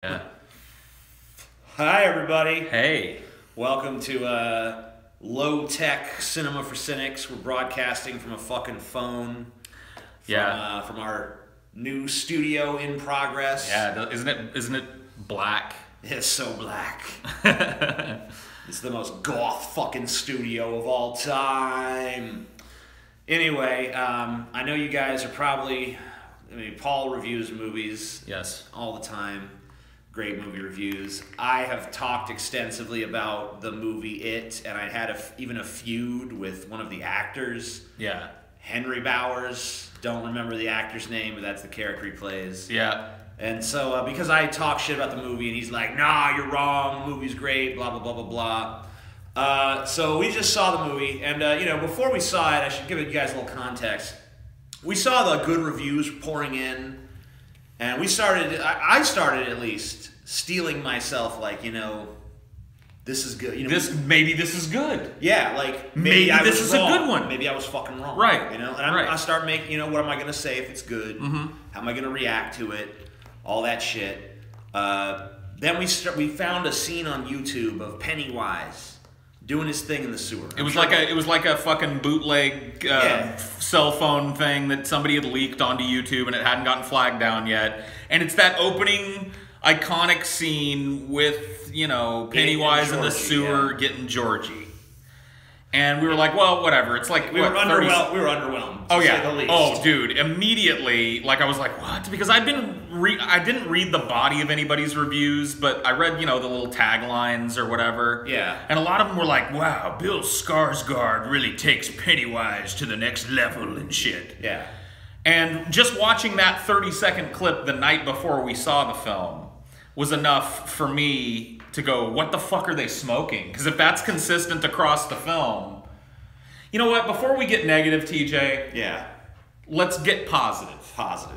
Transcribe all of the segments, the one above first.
Yeah. Hi, everybody. Hey. Welcome to low-tech Cinema for Cynics. We're broadcasting from a fucking phone. From our new studio in progress. Yeah. Isn't it black? It's so black. It's the most goth fucking studio of all time. Anyway, I know you guys are probably... Paul reviews movies. Yes. All the time. Great movie reviews. I have talked extensively about the movie It, and I had even a feud with one of the actors. Yeah. Henry Bowers. Don't remember the actor's name, but that's the character he plays. Yeah. And so, because I talk shit about the movie, and he's like, nah, you're wrong, the movie's great, blah, blah, blah, blah, blah. So we just saw the movie, and, before we saw it, I should give you guys a little context. We saw the good reviews pouring in, and I started at least stealing myself, this is good. Maybe this is good. Yeah, maybe I this was is wrong. A good one. Maybe I was fucking wrong. Right. And I start making, what am I going to say if it's good? Mm-hmm. How am I going to react to it? All that shit. Then we found a scene on YouTube of Pennywise doing his thing in the sewer. It was like a fucking bootleg cell phone thing that somebody had leaked onto YouTube and it hadn't gotten flagged down yet. And it's that opening iconic scene with, Pennywise in the sewer getting Georgie. And we were like, well, whatever. It's like we were underwhelmed. Oh yeah. To say the least. Oh dude, immediately I was like, what? Because I didn't read the body of anybody's reviews, but I read, the little taglines or whatever. Yeah. And a lot of them were like, wow, Bill Skarsgård really takes Pennywise to the next level and shit. Yeah. And just watching that 30-second clip the night before we saw the film was enough for me to go, what the fuck are they smoking? Because if that's consistent across the film, you know what? Before we get negative, TJ, yeah, let's get positive. Positive.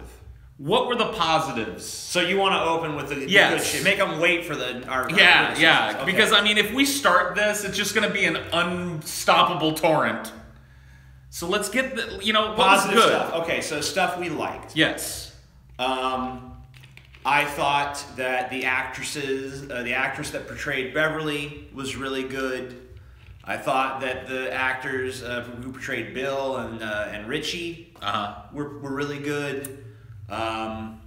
What were the positives? So you want to open with the good shit? Make them wait for our yeah. Okay. Because if we start this, it's just going to be an unstoppable torrent. So let's get the positive stuff. Okay, so stuff we liked. Yes. I thought that the actress that portrayed Beverly was really good. I thought that the actors who portrayed Bill and Richie were really good. I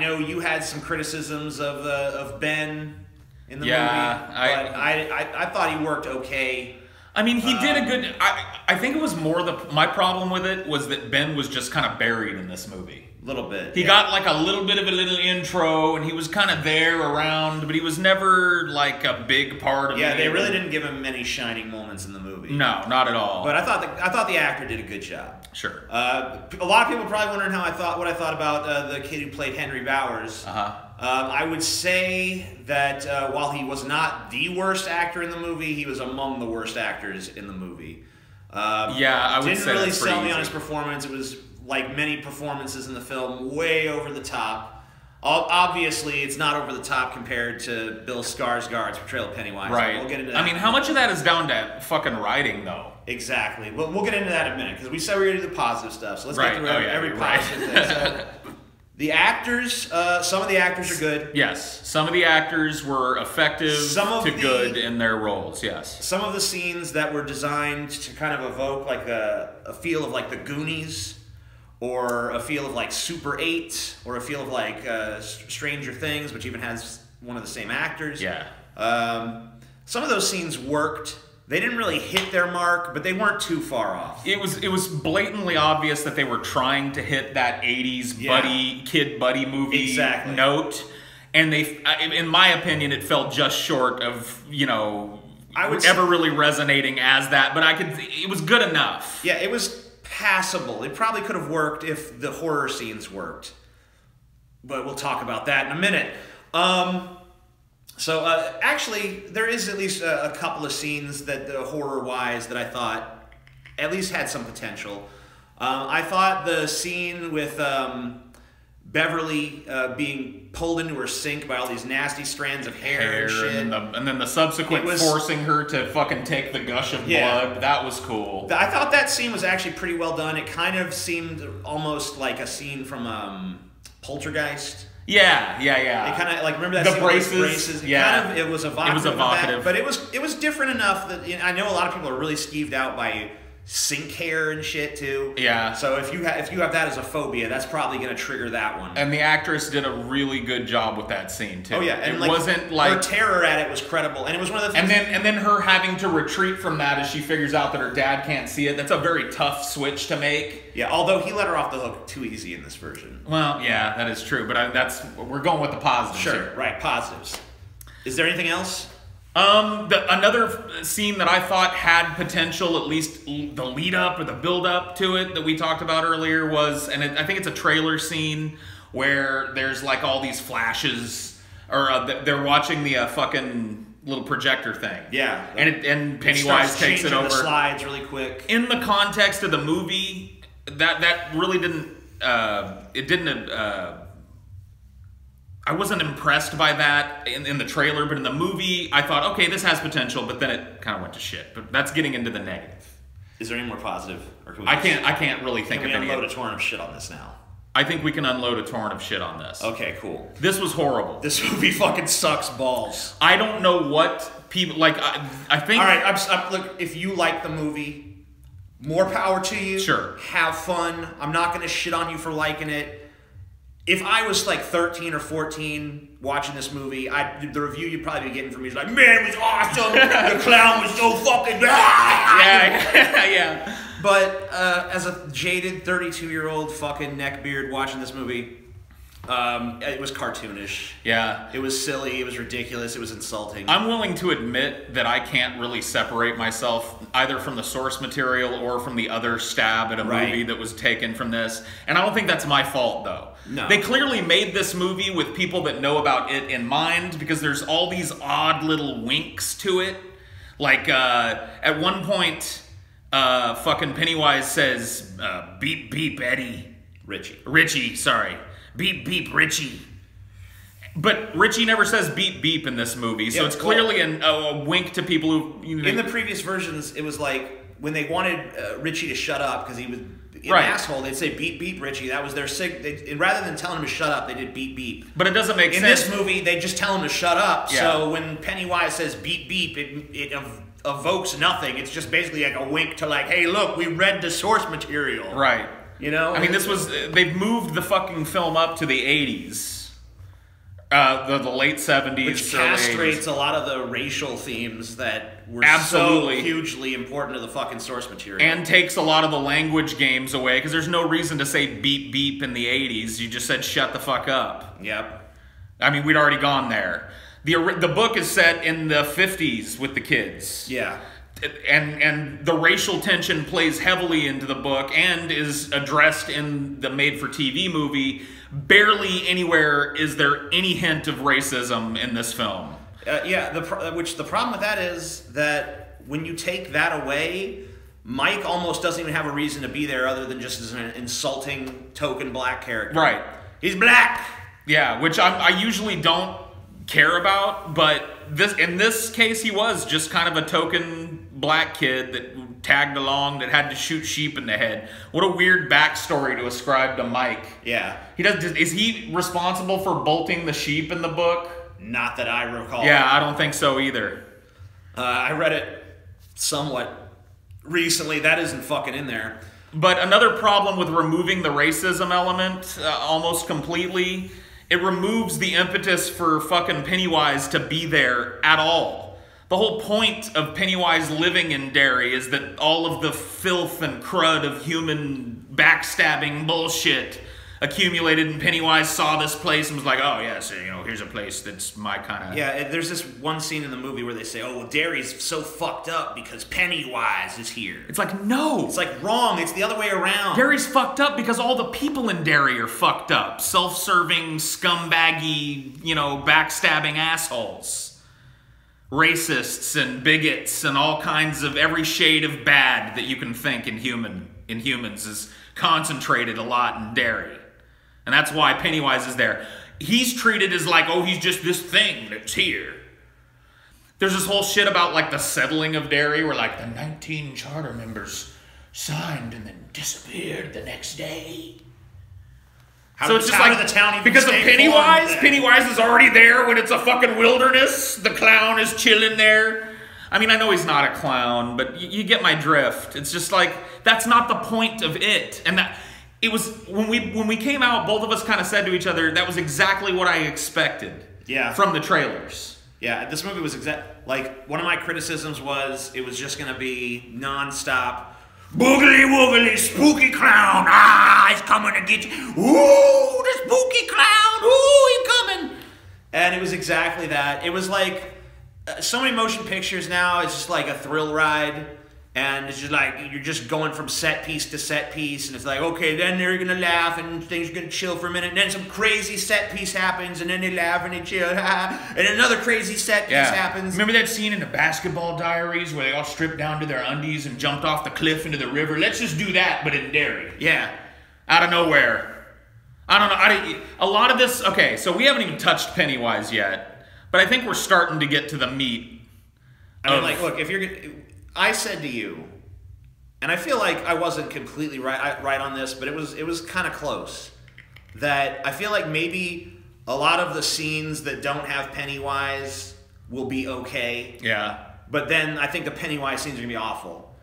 know you had some criticisms of Ben in the movie, but I thought he worked okay. He did a good... I think it was more my problem with it was that Ben was just kind of buried in this movie. A little bit. He got a little bit of a little intro, and he was kind of there around, but he was never a big part of it. Yeah, they really didn't give him many shining moments in the movie. No, not at all. But I thought the actor did a good job. Sure. A lot of people are probably wondering what I thought about the kid who played Henry Bowers. I would say that while he was not the worst actor in the movie, he was among the worst actors in the movie. I would say didn't really sell me easy on his performance. It was like many performances in the film, way over the top. Obviously, it's not over the top compared to Bill Skarsgård's portrayal of Pennywise. Right. We'll get into that. How much of that is down to fucking writing, though? Exactly. We'll get into that in a minute, because we said we were going to do the positive stuff. So let's get through every positive thing. So, the actors, some of the actors are good. Yes. Some of the actors were effective good in their roles, yes. Some of the scenes that were designed to kind of evoke a feel of the Goonies, or a feel of Super 8, or a feel of Stranger Things, which even has one of the same actors. Yeah. Some of those scenes worked. They didn't really hit their mark, but they weren't too far off. It was blatantly obvious that they were trying to hit that 80s kid buddy movie note. And in my opinion, it fell just short of, ever really resonating as that. But it was good enough. Yeah, it was passable. It probably could have worked if the horror scenes worked. But we'll talk about that in a minute. Actually, there is at least a couple of scenes that, horror-wise, that I thought at least had some potential. I thought the scene with Beverly being pulled into her sink by all these nasty strands of hair and shit. And then the subsequent forcing her to fucking take the gush of blood. That was cool. I thought that scene was actually pretty well done. It kind of seemed almost like a scene from Poltergeist. Yeah. It kind of like remember that the scene braces. With braces? Yeah, it was evocative. It was evocative, but it was different enough that I know a lot of people are really skeeved out by sink hair and shit too. Yeah. So if you have that as a phobia, that's probably going to trigger that one. And the actress did a really good job with that scene too. Oh yeah, and it wasn't like her terror at it was credible, and it was one of the things. And then her having to retreat from that as she figures out that her dad can't see it. That's a very tough switch to make. Yeah, although he let her off the hook too easy in this version. Well, yeah, that is true, but we're going with the positives. Sure, here. right, positives. Is there anything else? Another scene that I thought had potential, at least the lead up or the build up to it that we talked about earlier was, and I think it's a trailer scene where there's like all these flashes, or they're watching the fucking little projector thing. Yeah. And Pennywise takes it over. The slides really quick. In the context of the movie, that really didn't, I wasn't impressed by that in the trailer, but in the movie, I thought, okay, this has potential, but then it kind of went to shit. But that's getting into the negative. Is there any more positive? Or can we I can't really think of any. Can we unload a torrent of shit on this now? I think we can unload a torrent of shit on this. Okay, cool. This was horrible. This movie fucking sucks balls. I don't know what people, like, I think... All right, look, if you like the movie, more power to you. Sure. Have fun. I'm not going to shit on you for liking it. If I was like 13 or 14 watching this movie, the review you'd probably be getting from me is like, man, it was awesome. The clown was so fucking... yeah. But as a jaded 32-year-old fucking neckbeard watching this movie, it was cartoonish. Yeah. It was silly. It was ridiculous. It was insulting. I'm willing to admit that I can't really separate myself either from the source material or from the other stab at a movie that was taken from this. And I don't think that's my fault, though. No. They clearly made this movie with people that know about it in mind, because there's all these odd little winks to it. Like, at one point, fucking Pennywise says, beep, beep, Eddie. Richie, sorry. Beep, beep, Richie. But Richie never says beep, beep in this movie, so it's clearly a wink to people who... In the previous versions, it was like, when they wanted Richie to shut up, because he was an asshole, they'd say beep, beep, Richie. That was their rather than telling him to shut up, they did beep, beep. But it doesn't make sense. In this movie, they just tell him to shut up, so when Pennywise says beep, beep, it evokes nothing. It's just basically like a wink to like, hey, look, we read the source material. Right. You know? I mean, they've moved the fucking film up to the 80s. The late 70s, which castrates a lot of the racial themes that were so hugely important to the fucking source material. And takes a lot of the language games away, because there's no reason to say beep beep in the 80s. You just said shut the fuck up. Yep. I mean, we'd already gone there. The book is set in the 50s with the kids. Yeah. And the racial tension plays heavily into the book and is addressed in the made-for-TV movie. Barely anywhere is there any hint of racism in this film. The problem with that is that when you take that away, Mike almost doesn't even have a reason to be there other than just as an insulting token black character. Right. He's black! Yeah, which I usually don't care about, but in this case he was just kind of a token black kid that tagged along that had to shoot sheep in the head. What a weird backstory to ascribe to Mike. Yeah. Is he responsible for bolting the sheep in the book? Not that I recall. Yeah, I don't think so either. I read it somewhat recently. That isn't fucking in there. But another problem with removing the racism element almost completely, it removes the impetus for fucking Pennywise to be there at all. The whole point of Pennywise living in Derry is that all of the filth and crud of human backstabbing bullshit accumulated, and Pennywise saw this place and was like, oh yeah, so here's a place that's my kind of... Yeah, there's this one scene in the movie where they say, oh, well, Derry's so fucked up because Pennywise is here. It's like, no! It's like, wrong, it's the other way around. Derry's fucked up because all the people in Derry are fucked up. Self-serving, scumbaggy, backstabbing assholes. Racists and bigots and all kinds of every shade of bad that you can think in humans is concentrated a lot in Derry. And that's why Pennywise is there. He's treated as like, oh, he's just this thing that's here. There's this whole shit about like the settling of Derry where like the 19 charter members signed and then disappeared the next day. So it's just like, the town even because of Pennywise? Pennywise is already there when it's a fucking wilderness. The clown is chilling there. I mean, I know he's not a clown, but you get my drift. It's just like, that's not the point of it. And that, it was, when we came out, both of us kind of said to each other, that was exactly what I expected from the trailers. Yeah, this movie was like, one of my criticisms was it was just going to be non-stop, boogly woogly, spooky clown, he's coming to get you. Ooh, the spooky clown, ooh, he's coming. And it was exactly that. It was like, so many motion pictures now, it's just like a thrill ride. And it's just like, you're just going from set piece to set piece, and it's like, okay, then they're gonna laugh, and things are gonna chill for a minute, and then some crazy set piece happens, and then they laugh and they chill, and another crazy set piece happens. Remember that scene in the Basketball Diaries where they all stripped down to their undies and jumped off the cliff into the river? Let's just do that, but in Derry. Yeah. Out of nowhere. I don't know. A lot of this, okay, so we haven't even touched Pennywise yet, but I think we're starting to get to the meat. I mean, like, look, if you're I said to you, and I feel like I wasn't completely right on this, but it was kind of close, that I feel like maybe a lot of the scenes that don't have Pennywise will be okay. Yeah. But then I think the Pennywise scenes are going to be awful.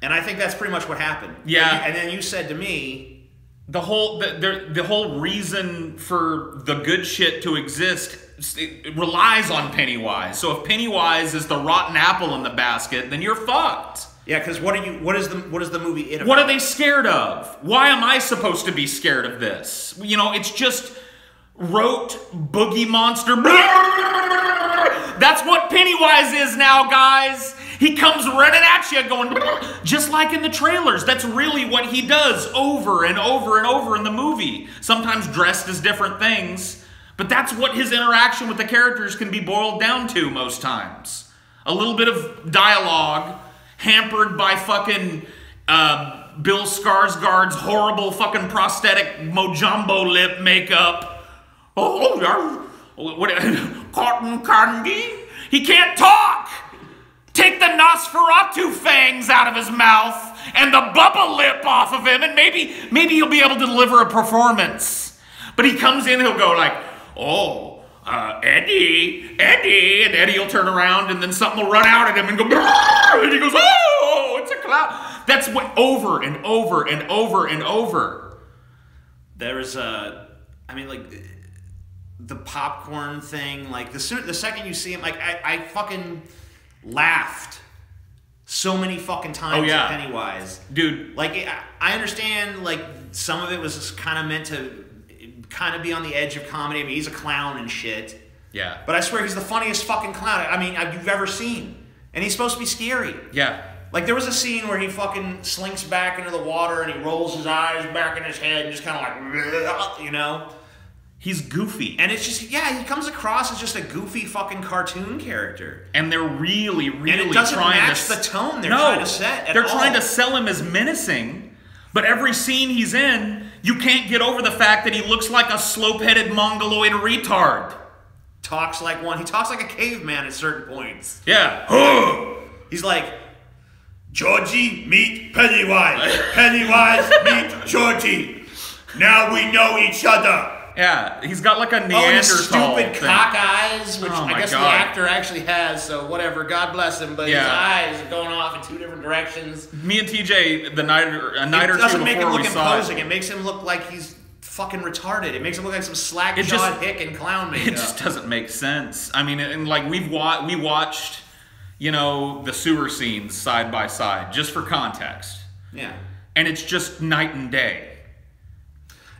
And I think that's pretty much what happened. Yeah. And then you said to me, the whole reason for the good shit to exist, it relies on Pennywise. So if Pennywise is the rotten apple in the basket, then you're fucked. Yeah, because what is the movie about? What are they scared of? Why am I supposed to be scared of this? You know, it's just rote boogie monster. That's what Pennywise is now, guys. He comes running at you going, just like in the trailers. That's really what he does over and over and over in the movie. Sometimes dressed as different things, but that's what his interaction with the characters can be boiled down to most times. A little bit of dialogue hampered by fucking Bill Skarsgård's horrible fucking prosthetic Mojambo lip makeup. Oh, what? Cotton candy? He can't talk! Take the Nosferatu fangs out of his mouth and the Bubba lip off of him, and maybe he'll be able to deliver a performance. But he comes in, he'll go like, Eddie, and Eddie will turn around, and then something will run out at him and go, and he goes, oh, it's a clown. That's what, over and over and over and over. There's like, the popcorn thing, like, the second you see him, like, I fucking laughed so many fucking times at Pennywise. Dude. Like, I understand, like, some of it was kind of meant to kind of be on the edge of comedy. I mean, he's a clown and shit. Yeah. But I swear he's the funniest fucking clown, you've ever seen. And he's supposed to be scary. Yeah. Like, there was a scene where he fucking slinks back into the water and he rolls his eyes back in his head and just kind of like, you know? He's goofy. And it's just, he comes across as just a goofy fucking cartoon character. And they're really, really and it doesn't match the tone they're trying to set at they're all. trying to sell him as menacing, but every scene he's in, you can't get over the fact that he looks like a slope-headed mongoloid retard. He talks like a caveman at certain points. Yeah. He's like, Georgie, meet Pennywise. Pennywise, meet Georgie. Now we know each other. Yeah, he's got like a Neanderthal and stupid thing. cock eyes, which I guess God. the actor actually has, so whatever, God bless him, but his eyes are going off in two different directions. Me and TJ, a night or two doesn't make him before look we saw imposing. It makes him look like he's fucking retarded. It makes him look like some slack-jawed hick in clown makeup. It just doesn't make sense. I mean, and like we watched, you know, the sewer scenes side by side, just for context. Yeah. And it's just night and day.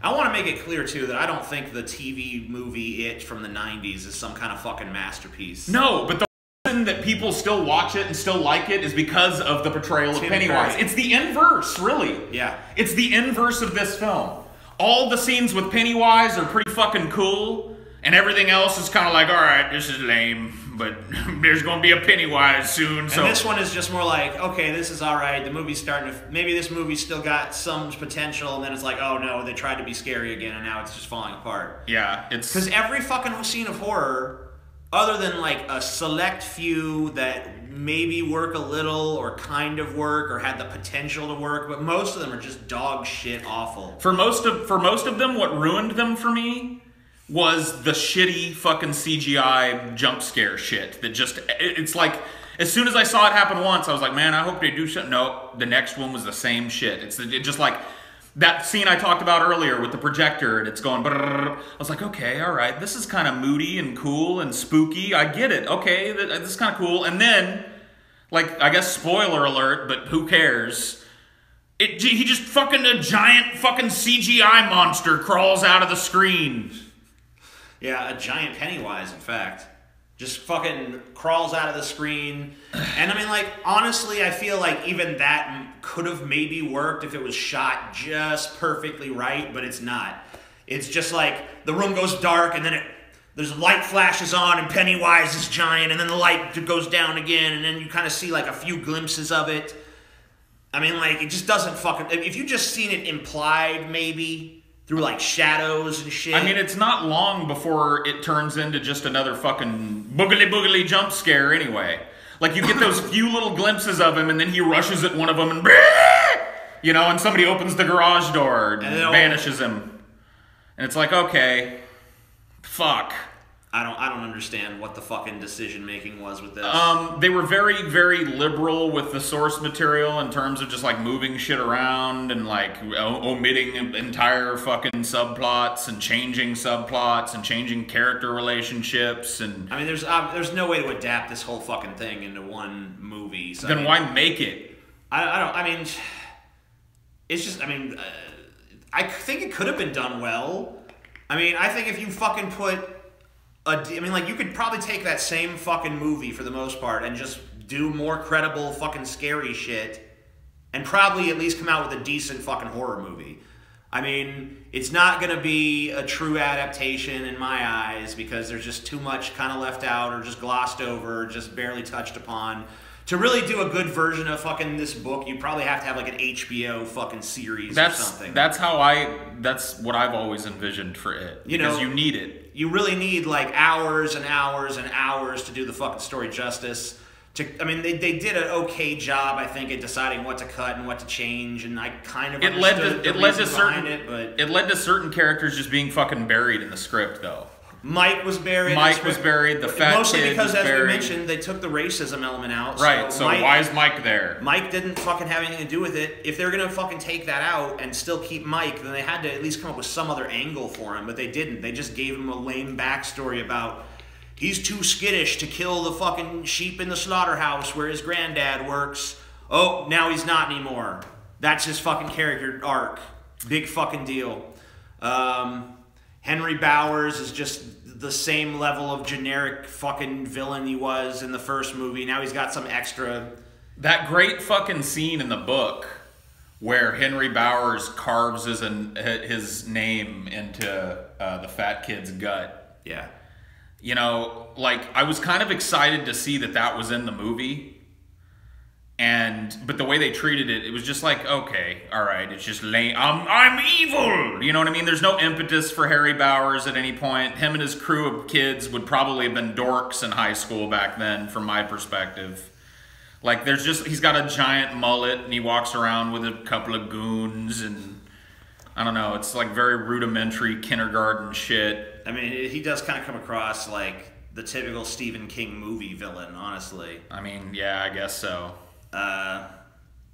I want to make it clear, too, that I don't think the TV movie It from the 90s is some kind of fucking masterpiece. No, but the reason that people still watch it and still like it is because of the portrayal of Pennywise. It's the inverse, really. Yeah. It's the inverse of this film. All the scenes with Pennywise are pretty fucking cool, and everything else is kind of like, all right, this is lame, but there's going to be a Pennywise soon. So. And this one is just more like, okay, this is all right. The movie's starting to... Maybe this movie's still got some potential, and then it's like, oh no, they tried to be scary again, and now it's just falling apart. Yeah, it's... Because every fucking scene of horror other than like a select few that maybe work a little or kind of work or had the potential to work, but most of them are just dog shit awful. For most of them, what ruined them for me was the shitty fucking CGI jump scare shit that just, it's like, as soon as I saw it happen once, I was like, man, I hope they do something. No, the next one was the same shit. It just like, that scene I talked about earlier with the projector and it's going brrr, I was like, okay, all right, this is kind of moody and cool and spooky. I get it. Okay, this is kind of cool. And then, like, I guess spoiler alert, but who cares? He just fucking, a giant fucking CGI monster crawls out of the screen. Yeah, a giant Pennywise, in fact. Just fucking crawls out of the screen. And I mean, like, honestly, I feel like even that could have maybe worked if it was shot just perfectly right, but it's not. It's just like the room goes dark and then there's light flashes on and Pennywise is giant and then the light goes down again and then you kind of see like a few glimpses of it. I mean, like, it just doesn't fucking... If you just seen it implied, maybe... through like shadows and shit. I mean, it's not long before it turns into just another fucking boogly jump scare anyway. Like, you get those few little glimpses of him and then he rushes at one of them and you know, and somebody opens the garage door and vanishes him. And it's like, okay, fuck. I don't understand what the fucking decision making was with this. They were very, very liberal with the source material in terms of just like moving shit around and like omitting entire fucking subplots and changing character relationships and. I mean, there's no way to adapt this whole fucking thing into one movie. So then why make it? I mean, it's just. I mean, I think it could have been done well. I mean, I think if you fucking put. I mean, like, you could probably take that same fucking movie for the most part and just do more credible fucking scary shit and probably at least come out with a decent fucking horror movie. I mean, it's not going to be a true adaptation in my eyes because there's just too much kind of left out or just glossed over or just barely touched upon. To really do a good version of fucking this book, you probably have to have like an HBO fucking series or something. That's what I've always envisioned for it. Because you need it. You really need like hours and hours and hours to do the fucking story justice. I mean, they did an okay job, I think, at deciding what to cut and what to change, and I kind of understood the reasons behind it, but it led to certain characters just being fucking buried in the script, though. Mike was buried. Mike was buried. The fat mostly kid because, was as buried. we mentioned, they took the racism element out. Right. So why is Mike there? Mike didn't fucking have anything to do with it. If they were gonna fucking take that out and still keep Mike, then they had to at least come up with some other angle for him. But they didn't. They just gave him a lame backstory about he's too skittish to kill the fucking sheep in the slaughterhouse where his granddad works. Oh, now he's not anymore. That's his fucking character arc. Big fucking deal. Henry Bowers is just the same level of generic fucking villain he was in the first movie. Now he's got some extra. That great fucking scene in the book where Henry Bowers carves his name into the fat kid's gut. Yeah. You know, like, I was kind of excited to see that was in the movie. But the way they treated it, it was just like, okay, all right, it's just lame. I'm evil! You know what I mean? There's no impetus for Harry Bowers at any point. Him and his crew of kids would probably have been dorks in high school back then, from my perspective. Like, he's got a giant mullet, and he walks around with a couple of goons, and I don't know, it's like very rudimentary kindergarten shit. I mean, he does kind of come across like the typical Stephen King movie villain, honestly. I mean, yeah, I guess so.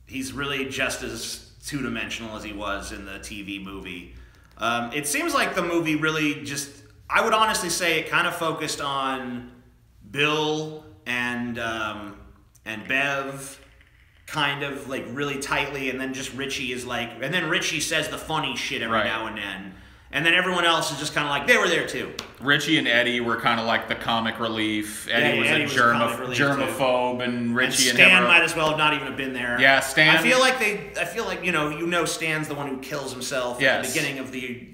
He's really just as two-dimensional as he was in the TV movie. It seems like the movie really just, I would honestly say it kind of focused on Bill and Bev kind of like really tightly, and then just Richie is like, and then Richie says the funny shit every now and then. And then everyone else is just kind of like, they were there too. Richie and Eddie were kind of like the comic relief. Eddie was a germaphobe, and Richie and Stan might as well not even have been there. Yeah, Stan. I feel like you know Stan's the one who kills himself at the beginning of the,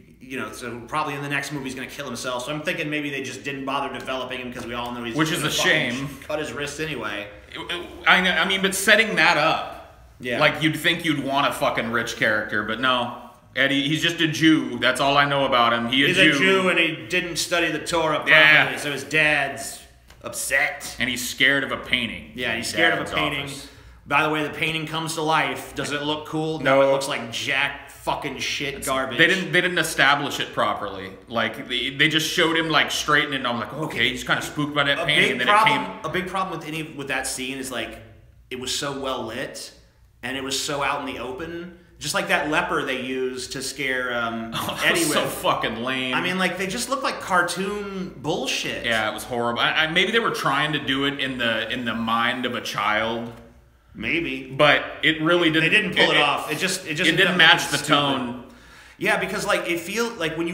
so probably in the next movie he's going to kill himself. So I'm thinking maybe they just didn't bother developing him because we all know he's which is a shame. Cut his wrist anyway. I mean, but setting that up, like you'd think you'd want a fucking rich character, but no. Eddie, he's just a Jew. That's all I know about him. He's a Jew, and he didn't study the Torah properly, so his dad's upset. And he's scared of a painting. Yeah, he's scared of a painting. Office. By the way, the painting comes to life. Does it look cool? No. It looks like jack fucking shit garbage. They didn't establish it properly. Like they just showed him like straightening it, and I'm like, okay, he's kind of spooked by that painting. And then a big problem with that scene is like it was so well lit and it was so out in the open. Just like that leper they used to scare Eddie with. So fucking lame. I mean, like they just look like cartoon bullshit. Yeah, it was horrible. Maybe they were trying to do it in the mind of a child. Maybe, but it really didn't. They didn't pull it off. It didn't match the tone. Yeah, because like it feels like when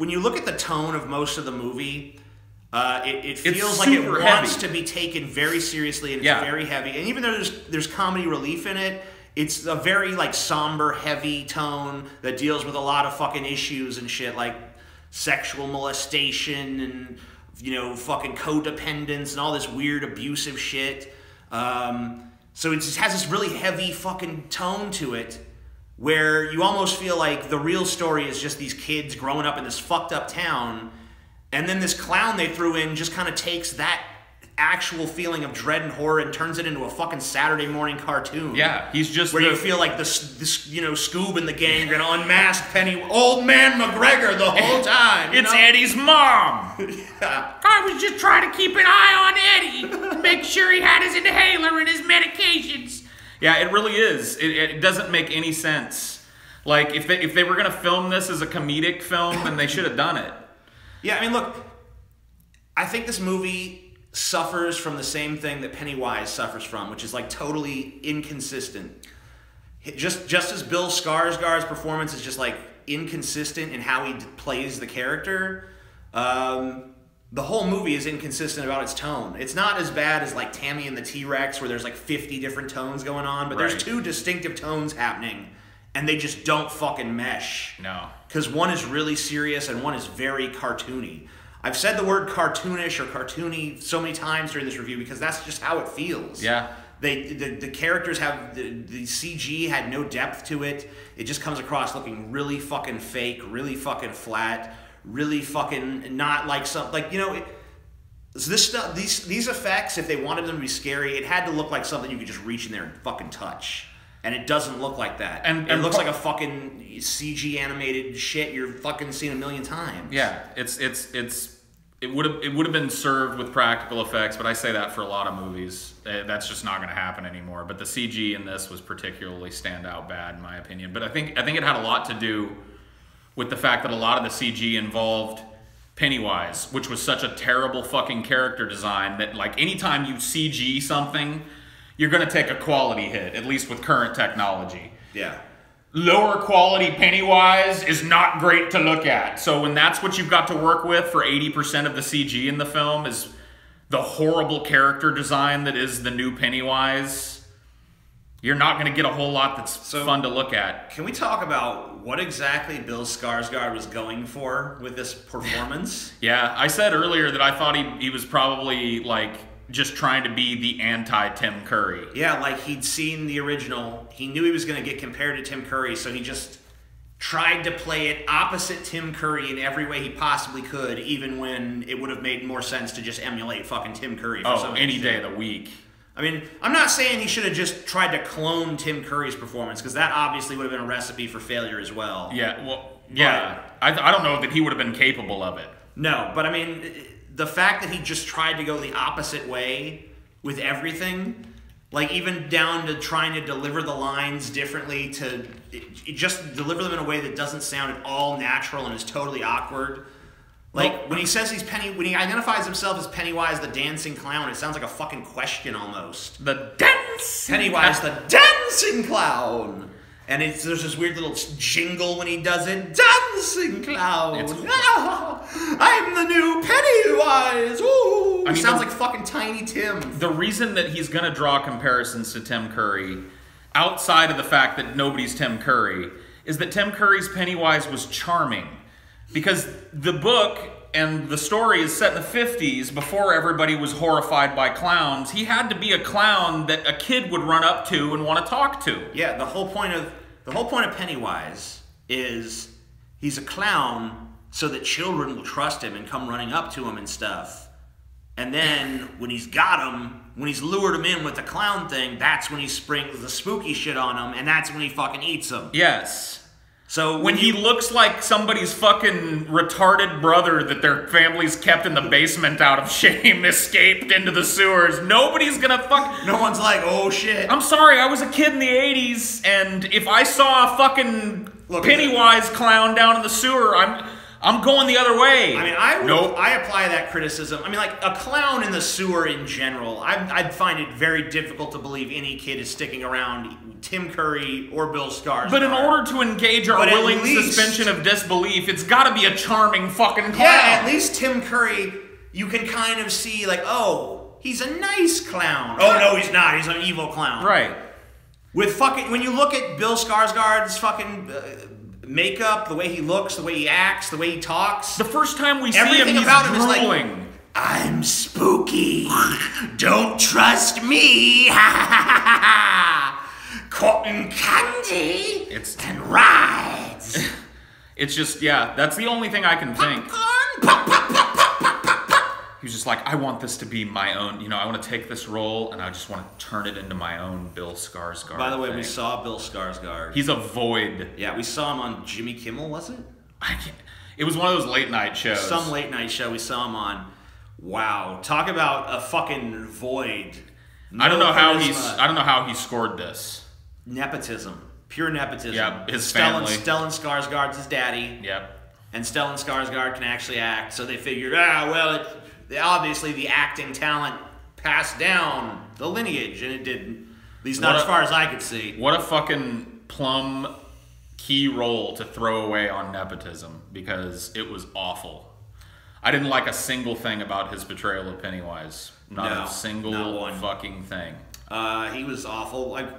you look at the tone of most of the movie, it feels like it wants to be taken very seriously and it's very heavy. And even though there's comedy relief in it, it's a very like somber, heavy tone that deals with a lot of fucking issues and shit like sexual molestation and fucking codependence and all this weird abusive shit. So it just has this really heavy fucking tone to it where you almost feel like the real story is just these kids growing up in this fucked up town, and then this clown they threw in just kind of takes that actual feeling of dread and horror and turns it into a fucking Saturday morning cartoon. Yeah, he's just where you feel like this Scoob and the gang are gonna unmask Old Man McGregor the whole time. It's Eddie's mom. Yeah. I was just trying to keep an eye on Eddie, make sure he had his inhaler and his medications. Yeah, it really is. It doesn't make any sense. Like if they were gonna film this as a comedic film, then they should have done it. Yeah, I mean, look, I think this movie suffers from the same thing that Pennywise suffers from, which is like totally inconsistent. Just as Bill Skarsgård's performance is just like inconsistent in how he plays the character, the whole movie is inconsistent about its tone. It's not as bad as like Tammy and the T-Rex where there's like 50 different tones going on, but there's two distinctive tones happening and they just don't fucking mesh. No. Because one is really serious and one is very cartoony. I've said the word cartoonish or cartoony so many times during this review because that's just how it feels. Yeah. The characters have, the CG had no depth to it. It just comes across looking really fucking fake, really fucking flat, really fucking not like some, like, this stuff, these effects, if they wanted them to be scary, it had to look like something you could just reach in there and fucking touch. And it doesn't look like that. And it looks like a fucking CG animated shit you're fucking seen a million times. Yeah, it would have been served with practical effects, but I say that for a lot of movies. That's just not going to happen anymore. But the CG in this was particularly standout bad in my opinion. But I think it had a lot to do with the fact that a lot of the CG involved Pennywise, which was such a terrible fucking character design that like anytime you CG something, you're going to take a quality hit, at least with current technology. Yeah. Lower quality Pennywise is not great to look at. So when that's what you've got to work with for 80% of the CG in the film is the horrible character design that is the new Pennywise, you're not going to get a whole lot that's fun to look at. Can we talk about what exactly Bill Skarsgård was going for with this performance? Yeah, I said earlier that I thought he was probably like just trying to be the anti-Tim Curry. Yeah, like he'd seen the original. He knew he was going to get compared to Tim Curry, so he just tried to play it opposite Tim Curry in every way he possibly could, even when it would have made more sense to just emulate fucking Tim Curry. For any day of the week. I mean, I'm not saying he should have just tried to clone Tim Curry's performance, because that obviously would have been a recipe for failure as well. Yeah, well, yeah. I don't know that he would have been capable of it. No, but I mean, the fact that he just tried to go the opposite way with everything, like even down to trying to deliver the lines differently, to just deliver them in a way that doesn't sound at all natural and is totally awkward. Like when he says when he identifies himself as Pennywise the dancing clown, it sounds like a fucking question almost. The dancing Pennywise the dancing clown. And there's this weird little jingle when he does it. Dancing clown. I'm the new Pennywise. Ooh. I mean, sounds like fucking Tiny Tim. The reason that he's going to draw comparisons to Tim Curry, outside of the fact that nobody's Tim Curry, is that Tim Curry's Pennywise was charming. Because the book and the story is set in the 50s, before everybody was horrified by clowns. He had to be a clown that a kid would run up to and want to talk to. Yeah, the whole point of Pennywise is he's a clown so that children will trust him and come running up to him and stuff. And then when he's got him, when he's lured him in with the clown thing, that's when he springs the spooky shit on him, and that's when he fucking eats him. Yes. So when he looks like somebody's fucking retarded brother that their family's kept in the basement out of shame escaped into the sewers, nobody's gonna fuck... No one's like, oh shit. I'm sorry, I was a kid in the 80s, and if I saw a fucking Pennywise clown down in the sewer, I'm going the other way. I mean, I apply that criticism. I mean, like, a clown in the sewer in general, I'd find it very difficult to believe any kid is sticking around Tim Curry or Bill Skarsgård. But in order to engage our willing suspension of disbelief, it's gotta be a charming fucking clown. Yeah, at least Tim Curry, you can kind of see, like, oh, he's a nice clown. Oh, no, he's not. He's an evil clown. Right. With fucking, when you look at Bill Skarsgård's fucking... makeup, the way he looks, the way he acts, the way he talks. The first time we see him, he's drooling. Is like, I'm spooky. Don't trust me. Cotton candy and rides. It's just, yeah, that's the only thing I can think. He was just like, I want this to be my own, you know, I want to take this role and I just want to turn it into my own Bill Skarsgård. By the way, we saw Bill Skarsgård. He's a void. Yeah, we saw him on Jimmy Kimmel, was it? It was one of those late night shows. Some late night show we saw him on. Wow, talk about a fucking void. I don't know how he scored this. Nepotism. Pure nepotism. Yeah, his family. Stellan Skarsgård's his daddy. Yep. And Stellan Skarsgård can actually act, so they figured, obviously the acting talent passed down the lineage, and it didn't. At least not as far as I could see. What a fucking plum key role to throw away on nepotism, because it was awful. I didn't like a single thing about his portrayal of Pennywise. Not a single fucking thing. He was awful. Like,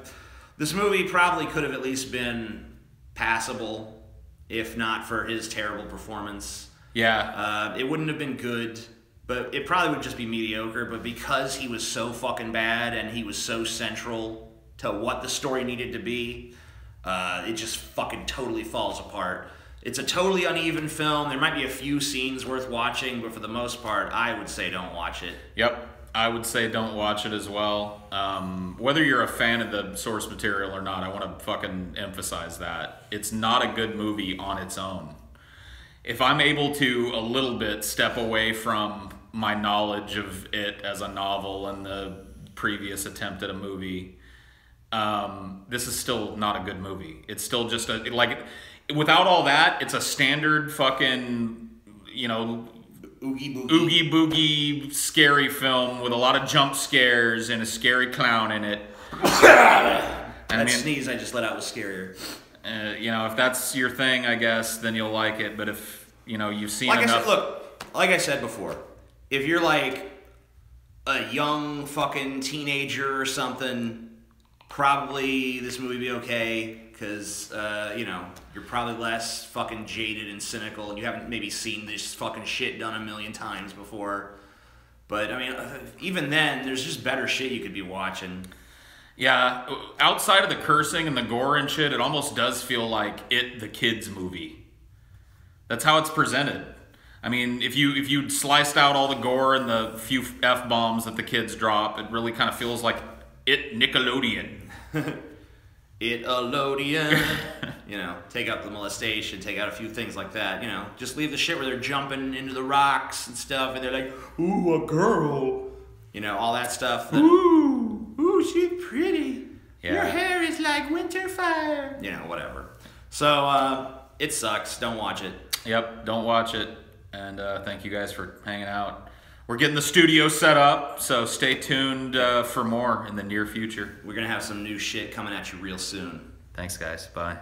this movie probably could have at least been passable, if not for his terrible performance. Yeah. It wouldn't have been good, but it probably would just be mediocre. But because he was so fucking bad and he was so central to what the story needed to be, it just fucking totally falls apart. It's a totally uneven film. There might be a few scenes worth watching, but for the most part, I would say don't watch it. Yep. I would say don't watch it as well. Whether you're a fan of the source material or not, I want to fucking emphasize that. It's not a good movie on its own. If I'm able to a little bit step away from my knowledge of it as a novel and the previous attempt at a movie, this is still not a good movie. It's still just without all that, it's a standard fucking, you know, oogie boogie scary film with a lot of jump scares and a scary clown in it. That sneeze I just let out was scarier. You know, if that's your thing, I guess, then you'll like it. But if, you know, you've seen enough... like I said before, if you're like a young fucking teenager or something, probably this movie would be okay. Because, you know, you're probably less fucking jaded and cynical, and you haven't maybe seen this fucking shit done a million times before. But, I mean, even then, there's just better shit you could be watching. Yeah, outside of the cursing and the gore and shit, it almost does feel like It, the Kids movie. That's how it's presented. I mean, if you sliced out all the gore and the few F-bombs that the kids drop, it really kind of feels like It Nickelodeon. It-a-lodeon. You know, take out the molestation, take out a few things like that. You know, just leave the shit where they're jumping into the rocks and stuff, and they're like, ooh, a girl. You know, all that stuff. Ooh, she's pretty. Yeah. Your hair is like winter fire. You know, whatever. So, it sucks. Don't watch it. Yep, don't watch it. And thank you guys for hanging out. We're getting the studio set up, so stay tuned for more in the near future. We're going to have some new shit coming at you real soon. Thanks, guys. Bye.